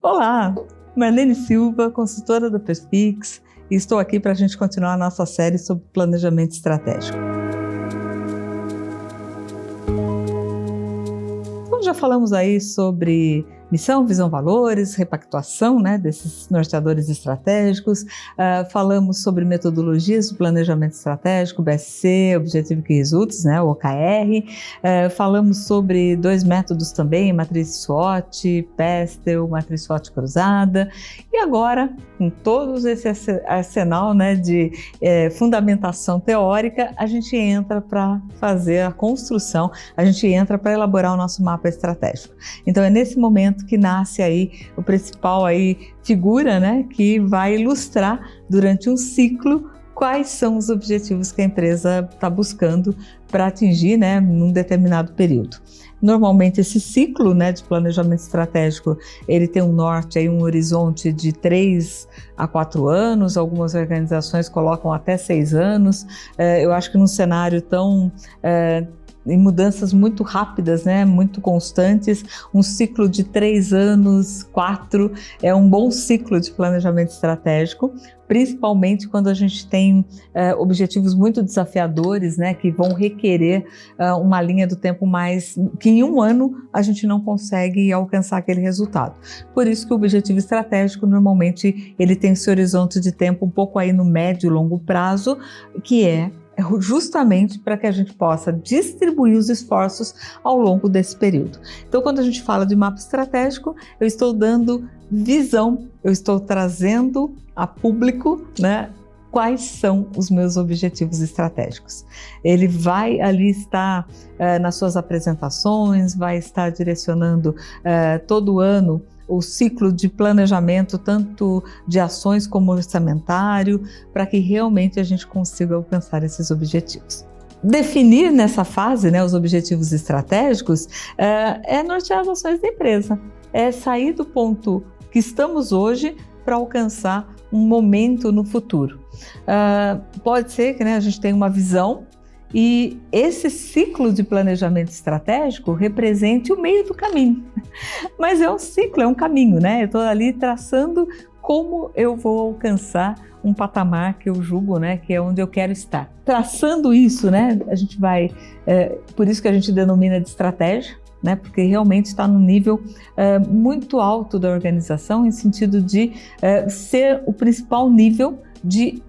Olá, Marlene Silva, consultora da Perfix, e estou aqui para a gente continuar a nossa série sobre planejamento estratégico. Então já falamos aí sobre missão, visão, valores, repactuação, desses norteadores estratégicos, falamos sobre metodologias de planejamento estratégico, BSC, Objetivo Key Results, o OKR, falamos sobre 2 métodos também, matriz SWOT, PESTEL, matriz SWOT cruzada, e agora, com todo esse arsenal de fundamentação teórica, a gente entra para fazer a construção, a gente entra para elaborar o nosso mapa estratégico. Então é nesse momento que nasce aí o principal figura, que vai ilustrar durante um ciclo quais são os objetivos que a empresa está buscando para atingir, num determinado período. Normalmente esse ciclo, de planejamento estratégico, ele tem um norte, um horizonte de 3 a 4 anos, algumas organizações colocam até 6 anos. Eu acho que num cenário tão em mudanças muito rápidas, muito constantes, um ciclo de 3 anos, 4, é um bom ciclo de planejamento estratégico, principalmente quando a gente tem objetivos muito desafiadores, que vão requerer uma linha do tempo que em 1 ano a gente não consegue alcançar aquele resultado. Por isso que o objetivo estratégico, normalmente, ele tem esse horizonte de tempo um pouco aí no médio e longo prazo, que é justamente para que a gente possa distribuir os esforços ao longo desse período. Então, quando a gente fala de mapa estratégico, eu estou dando visão, eu estou trazendo a público, quais são os meus objetivos estratégicos. Ele vai ali estar nas suas apresentações, vai estar direcionando todo ano o ciclo de planejamento, tanto de ações como orçamentário, para que realmente a gente consiga alcançar esses objetivos. Definir nessa fase, os objetivos estratégicos, é nortear as ações da empresa, é sair do ponto que estamos hoje para alcançar um momento no futuro. Pode ser que a gente tenha uma visão, e esse ciclo de planejamento estratégico represente o meio do caminho. Mas é um ciclo, é um caminho, Eu estou ali traçando como eu vou alcançar um patamar que eu julgo, que é onde eu quero estar. Traçando isso, a gente vai, por isso que a gente denomina de estratégia, porque realmente está num nível muito alto da organização, em sentido de ser o principal nível de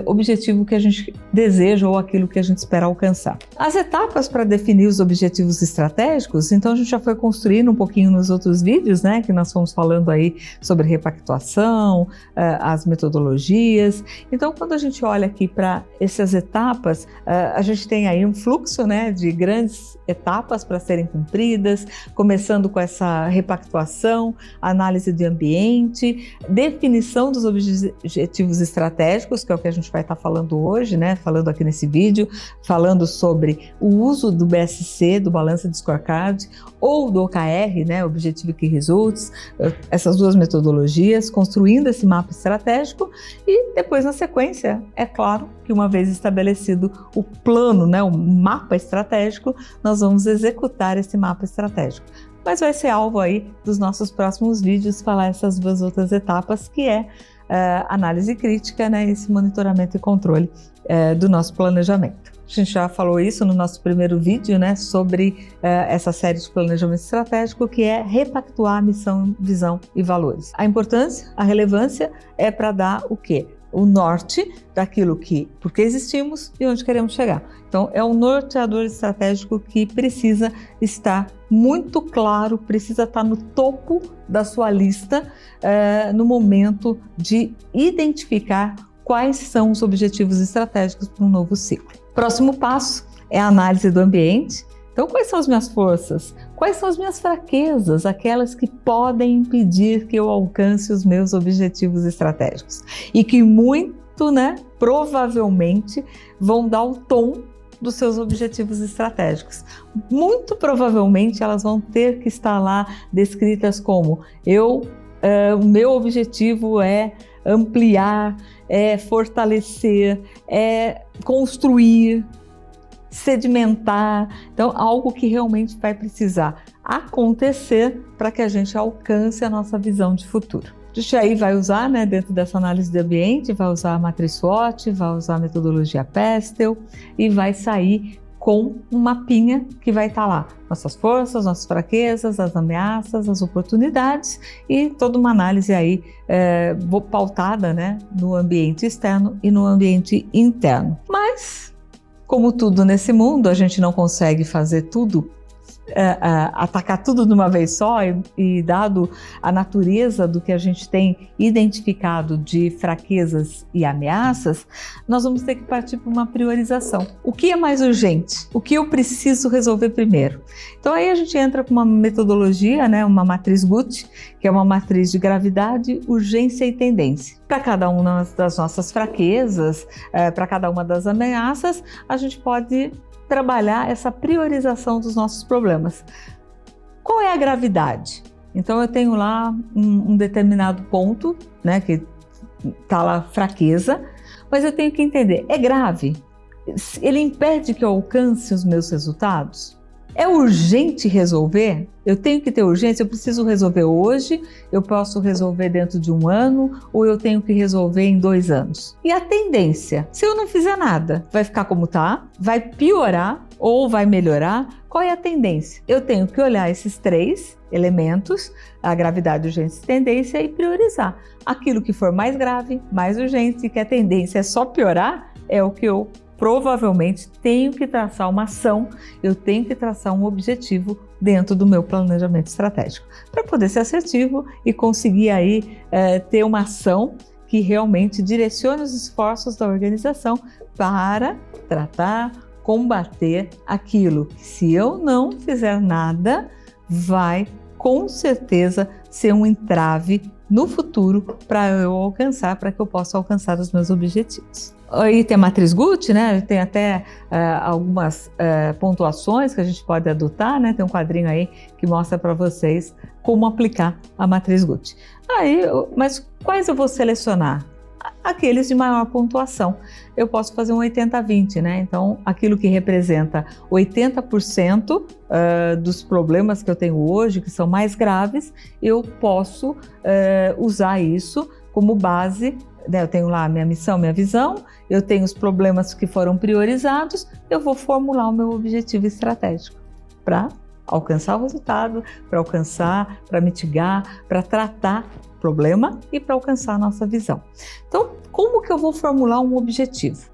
objetivo que a gente deseja ou aquilo que a gente espera alcançar. As etapas para definir os objetivos estratégicos, então a gente já foi construindo um pouquinho nos outros vídeos, que nós fomos falando aí sobre repactuação, as metodologias. Então, quando a gente olha aqui para essas etapas, a gente tem aí um fluxo, de grandes etapas para serem cumpridas, começando com essa repactuação, análise de ambiente, definição dos objetivos estratégicos, que é o que a gente vai estar falando hoje, falando aqui nesse vídeo, falando sobre o uso do BSC, do Balance de Scorecard, ou do OKR, Objective Key Results, essas 2 metodologias, construindo esse mapa estratégico, e depois, na sequência, é claro que uma vez estabelecido o plano, o mapa estratégico, nós vamos executar esse mapa estratégico. Mas vai ser alvo aí dos nossos próximos vídeos falar essas 2 outras etapas, que é análise crítica, esse monitoramento e controle do nosso planejamento. A gente já falou isso no nosso primeiro vídeo, sobre essa série de planejamento estratégico, que é repactuar a missão, visão e valores. A importância, a relevância é para dar o quê? O norte daquilo por que existimos e onde queremos chegar. Então, é um norteador estratégico que precisa estar muito claro, precisa estar no topo da sua lista no momento de identificar quais são os objetivos estratégicos para um novo ciclo. Próximo passo é a análise do ambiente. Então, quais são as minhas forças? Quais são as minhas fraquezas? Aquelas que podem impedir que eu alcance os meus objetivos estratégicos. E que muito, provavelmente, vão dar o tom dos seus objetivos estratégicos. Muito provavelmente, elas vão ter que estar lá descritas como o meu objetivo é ampliar, é fortalecer, é construir, sedimentar. Então, algo que realmente vai precisar acontecer para que a gente alcance a nossa visão de futuro. A gente aí vai usar, né, dentro dessa análise de ambiente, vai usar a matriz SWOT, vai usar a metodologia PESTEL e vai sair com um mapinha que vai estar lá nossas forças, nossas fraquezas, as ameaças, as oportunidades e toda uma análise aí pautada, né, no ambiente externo e no ambiente interno. Mas, como tudo nesse mundo, a gente não consegue fazer tudo, atacar tudo de uma vez só e dado a natureza do que a gente tem identificado de fraquezas e ameaças, nós vamos ter que partir para uma priorização. O que é mais urgente? O que eu preciso resolver primeiro? Então aí a gente entra com uma metodologia, né, uma matriz GUT, que é uma matriz de gravidade, urgência e tendência. Para cada uma das nossas fraquezas, para cada uma das ameaças, a gente pode trabalhar essa priorização dos nossos problemas. Qual é a gravidade? Então eu tenho lá um determinado ponto, né, que está lá fraqueza, mas eu tenho que entender, é grave? Ele impede que eu alcance os meus resultados? É urgente resolver? Eu tenho que ter urgência, eu preciso resolver hoje, eu posso resolver dentro de 1 ano ou eu tenho que resolver em 2 anos. E a tendência? Se eu não fizer nada, vai ficar como está? Vai piorar ou vai melhorar? Qual é a tendência? Eu tenho que olhar esses 3 elementos, a gravidade, urgência e tendência, e priorizar. Aquilo que for mais grave, mais urgente e que a tendência é só piorar, é o que eu provavelmente tenho que traçar uma ação, eu tenho que traçar um objetivo dentro do meu planejamento estratégico, para poder ser assertivo e conseguir aí ter uma ação que realmente direcione os esforços da organização para tratar, combater aquilo que, se eu não fizer nada, vai com certeza ser um entrave no futuro para eu alcançar, para que eu possa alcançar os meus objetivos. Aí tem a matriz GUT, né? Tem até algumas pontuações que a gente pode adotar, né? Tem um quadrinho aí que mostra para vocês como aplicar a matriz GUT. Mas quais eu vou selecionar? Aqueles de maior pontuação. Eu posso fazer um 80-20, né? Então, aquilo que representa 80% dos problemas que eu tenho hoje, que são mais graves, eu posso usar isso como base. Eu tenho lá a minha missão, minha visão, eu tenho os problemas que foram priorizados, eu vou formular o meu objetivo estratégico para alcançar o resultado, para mitigar, para tratar o problema e para alcançar a nossa visão. Então, como que eu vou formular um objetivo?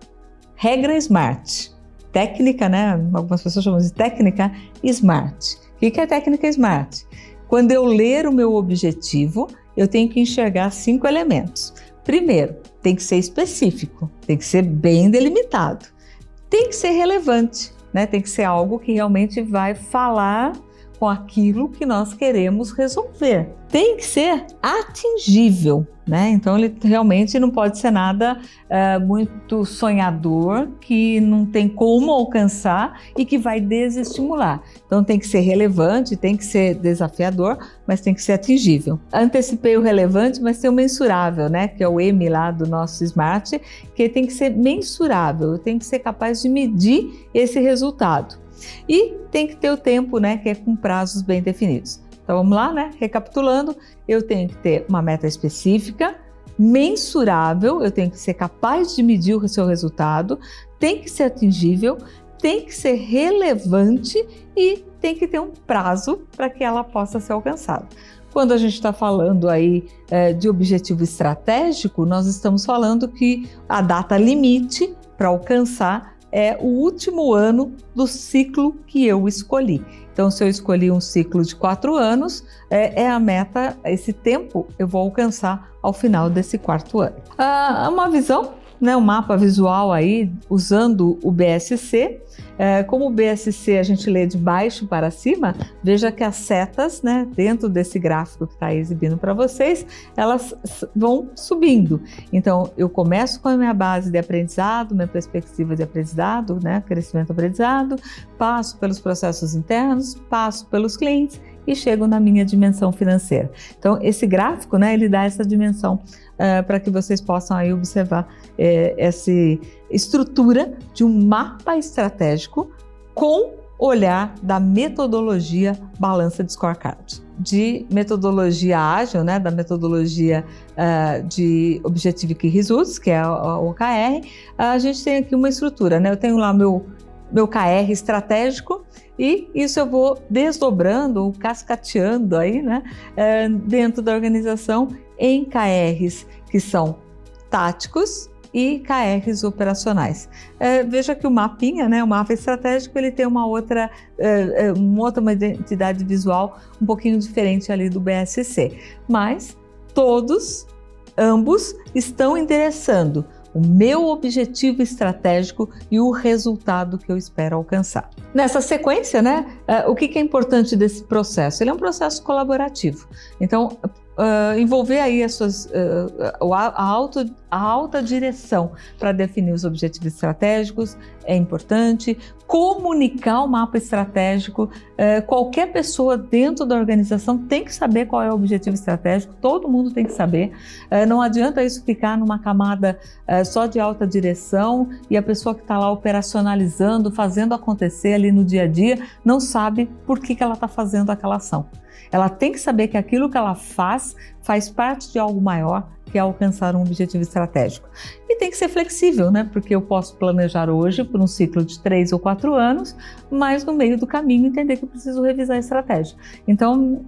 Regra SMART. Técnica, né? Algumas pessoas chamam de técnica SMART. O que é técnica SMART? Quando eu ler o meu objetivo, eu tenho que enxergar 5 elementos. Primeiro, tem que ser específico, tem que ser bem delimitado, tem que ser relevante, né? Tem que ser algo que realmente vai falar com aquilo que nós queremos resolver. Tem que ser atingível, né? Então ele realmente não pode ser nada muito sonhador, que não tem como alcançar e que vai desestimular. Então tem que ser relevante, tem que ser desafiador, mas tem que ser atingível. Antecipei o relevante, mas tem o mensurável, né? Que é o M lá do nosso SMART, que tem que ser mensurável, eu tenho que ser capaz de medir esse resultado. E tem que ter o tempo, né, que é com prazos bem definidos. Então vamos lá, né? Recapitulando, eu tenho que ter uma meta específica, mensurável, eu tenho que ser capaz de medir o seu resultado, tem que ser atingível, tem que ser relevante e tem que ter um prazo para que ela possa ser alcançada. Quando a gente está falando aí de objetivo estratégico, nós estamos falando que a data limite para alcançar é o último ano do ciclo que eu escolhi. Então, se eu escolhi um ciclo de 4 anos, é a meta, esse tempo eu vou alcançar ao final desse 4º ano. Uma visão, né, um mapa visual aí, usando o BSC. Como o BSC a gente lê de baixo para cima, veja que as setas, né, dentro desse gráfico que está exibindo para vocês, elas vão subindo. Então, eu começo com a minha base de aprendizado, minha perspectiva de aprendizado, né, crescimento aprendizado, passo pelos processos internos, passo pelos clientes e chego na minha dimensão financeira. Então, esse gráfico, né, ele dá essa dimensão para que vocês possam aí observar essa estrutura de um mapa estratégico com olhar da metodologia balança de scorecard. De metodologia ágil, né, da metodologia de Objective Key Results, que é a OKR, a gente tem aqui uma estrutura, né? Eu tenho lá meu KR estratégico e isso eu vou desdobrando ou cascateando aí, né, dentro da organização em KRs que são táticos e KRs operacionais. Veja que o mapinha, né, o mapa estratégico, ele tem uma identidade visual um pouquinho diferente ali do BSC, mas ambos estão endereçando o meu objetivo estratégico e o resultado que eu espero alcançar. Nessa sequência, né, o que é importante desse processo? Ele é um processo colaborativo. Então, envolver aí a alta direção para definir os objetivos estratégicos é importante. Comunicar o mapa estratégico, qualquer pessoa dentro da organização tem que saber qual é o objetivo estratégico, todo mundo tem que saber. Não adianta isso ficar numa camada só de alta direção e a pessoa que está lá operacionalizando, fazendo acontecer ali no dia a dia, não sabe por que ela está fazendo aquela ação. Ela tem que saber que aquilo que ela faz parte de algo maior, que é alcançar um objetivo estratégico. E tem que ser flexível, né? Porque eu posso planejar hoje por um ciclo de 3 ou 4 anos, mas no meio do caminho entender que eu preciso revisar a estratégia. Então,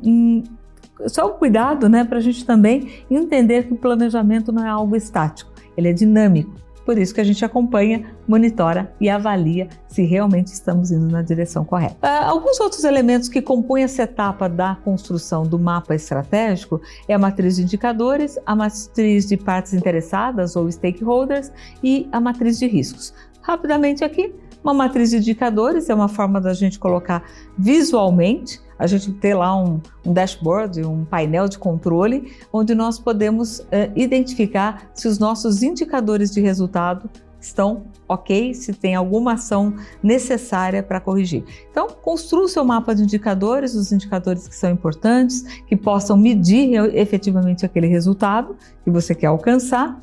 só o cuidado, né, para a gente também entender que o planejamento não é algo estático, ele é dinâmico. Por isso que a gente acompanha, monitora e avalia se realmente estamos indo na direção correta. Alguns outros elementos que compõem essa etapa da construção do mapa estratégico é a matriz de indicadores, a matriz de partes interessadas ou stakeholders e a matriz de riscos. Rapidamente aqui, uma matriz de indicadores é uma forma da gente colocar visualmente, a gente ter lá um dashboard, um painel de controle, onde nós podemos identificar se os nossos indicadores de resultado estão ok, se tem alguma ação necessária para corrigir. Então, construa o seu mapa de indicadores, os indicadores que são importantes, que possam medir efetivamente aquele resultado que você quer alcançar.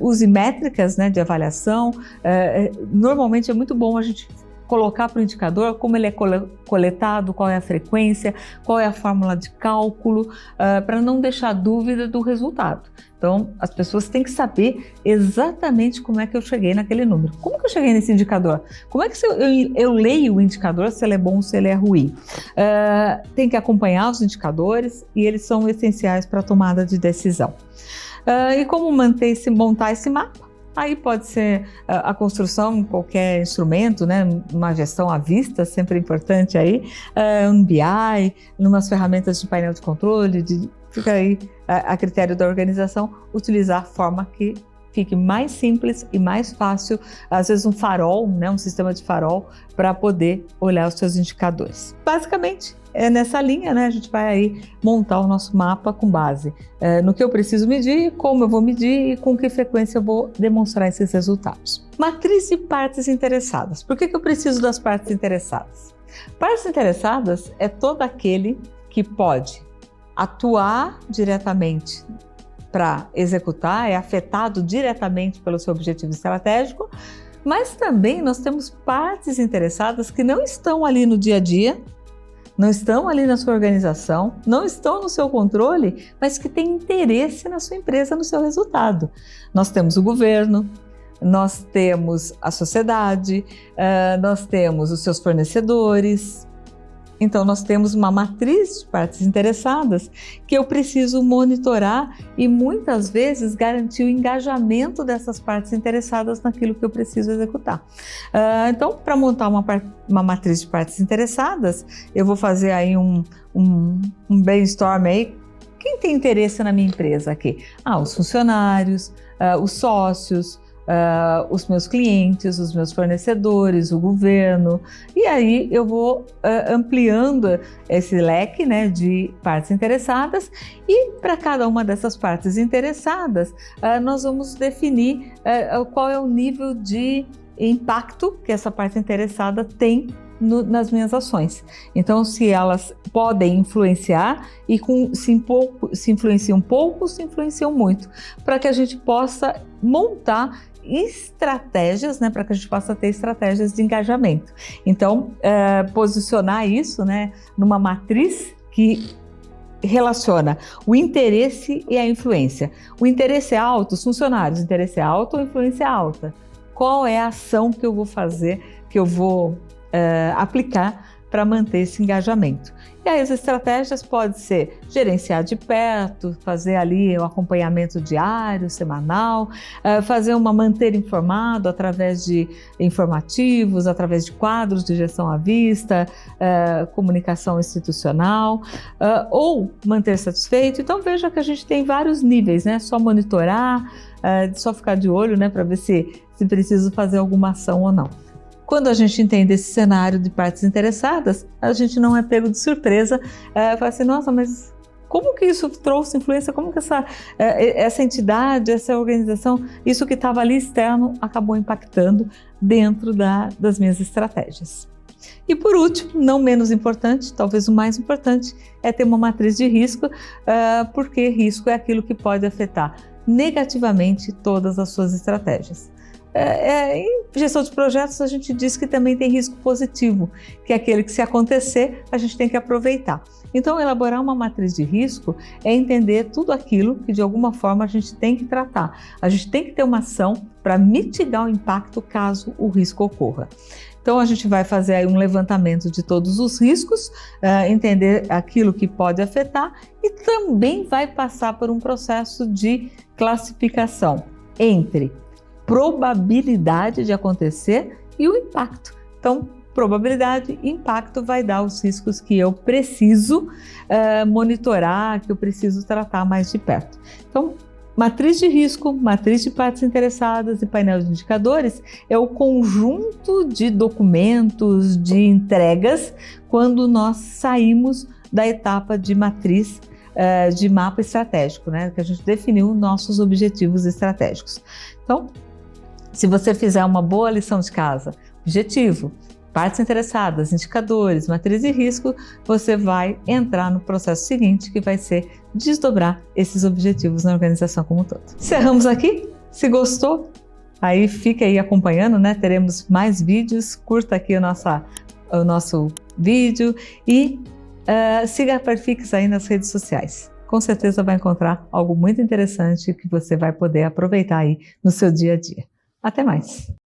Use métricas, né, de avaliação. Normalmente é muito bom a gente colocar para o indicador como ele é coletado, qual é a frequência, qual é a fórmula de cálculo, para não deixar dúvida do resultado. Então, as pessoas têm que saber exatamente como é que eu cheguei naquele número. Como que eu cheguei nesse indicador? Como é que eu leio o indicador, se ele é bom ou se ele é ruim? Tem que acompanhar os indicadores e eles são essenciais para a tomada de decisão. E como montar esse mapa? Aí pode ser a construção em qualquer instrumento, né? Uma gestão à vista, sempre importante aí, um BI, numas ferramentas de painel de controle, fica aí a critério da organização, utilizar a forma que fique mais simples e mais fácil, às vezes um farol, né? Um sistema de farol, para poder olhar os seus indicadores. Basicamente, é nessa linha, né? A gente vai aí montar o nosso mapa com base no que eu preciso medir, como eu vou medir e com que frequência eu vou demonstrar esses resultados. Matriz de partes interessadas. Por que eu preciso das partes interessadas? Partes interessadas é todo aquele que pode atuar diretamente para executar, é afetado diretamente pelo seu objetivo estratégico, mas também nós temos partes interessadas que não estão ali no dia a dia, não estão ali na sua organização, não estão no seu controle, mas que têm interesse na sua empresa, no seu resultado. Nós temos o governo, nós temos a sociedade, nós temos os seus fornecedores. Então, nós temos uma matriz de partes interessadas que eu preciso monitorar e muitas vezes garantir o engajamento dessas partes interessadas naquilo que eu preciso executar. Então, para montar uma matriz de partes interessadas, eu vou fazer aí um brainstorm aí. Quem tem interesse na minha empresa aqui? Os funcionários, os sócios, os meus clientes, os meus fornecedores, o governo, e aí eu vou ampliando esse leque, né, de partes interessadas, e para cada uma dessas partes interessadas nós vamos definir qual é o nível de impacto que essa parte interessada tem nas minhas ações. Então, se elas podem influenciar e se influenciam pouco, se influenciam muito, para que a gente possa montar estratégias, né, para que a gente possa ter estratégias de engajamento. Então, posicionar isso, né, numa matriz que relaciona o interesse e a influência. O interesse é alto, os funcionários, o interesse é alto ou a influência é alta? Qual é a ação que eu vou fazer, que eu vou aplicar para manter esse engajamento? E aí as estratégias podem ser gerenciar de perto, fazer ali o acompanhamento diário, semanal, manter informado através de informativos, através de quadros de gestão à vista, comunicação institucional, ou manter satisfeito. Então veja que a gente tem vários níveis, né? Só monitorar, só ficar de olho, né, para ver se precisa fazer alguma ação ou não. Quando a gente entende esse cenário de partes interessadas, a gente não é pego de surpresa, fala assim, nossa, mas como que isso trouxe influência, como que essa entidade, essa organização, isso que estava ali externo acabou impactando dentro das minhas estratégias. E por último, não menos importante, talvez o mais importante, é ter uma matriz de risco, porque risco é aquilo que pode afetar negativamente todas as suas estratégias. Em gestão de projetos a gente diz que também tem risco positivo, que é aquele que se acontecer a gente tem que aproveitar. Então elaborar uma matriz de risco é entender tudo aquilo que de alguma forma a gente tem que tratar. A gente tem que ter uma ação para mitigar o impacto caso o risco ocorra. Então a gente vai fazer aí um levantamento de todos os riscos, entender aquilo que pode afetar e também vai passar por um processo de classificação entre probabilidade de acontecer e o impacto. Então, probabilidade e impacto vai dar os riscos que eu preciso monitorar, que eu preciso tratar mais de perto. Então, matriz de risco, matriz de partes interessadas e painel de indicadores é o conjunto de documentos, de entregas, quando nós saímos da etapa de matriz de mapa estratégico, né? Que a gente definiu nossos objetivos estratégicos. Então, se você fizer uma boa lição de casa, objetivo, partes interessadas, indicadores, matriz de risco, você vai entrar no processo seguinte, que vai ser desdobrar esses objetivos na organização como um todo. Encerramos aqui. Se gostou, aí fica aí acompanhando, né? Teremos mais vídeos, curta aqui o nosso vídeo e siga a Perfix aí nas redes sociais. Com certeza vai encontrar algo muito interessante que você vai poder aproveitar aí no seu dia a dia. Até mais!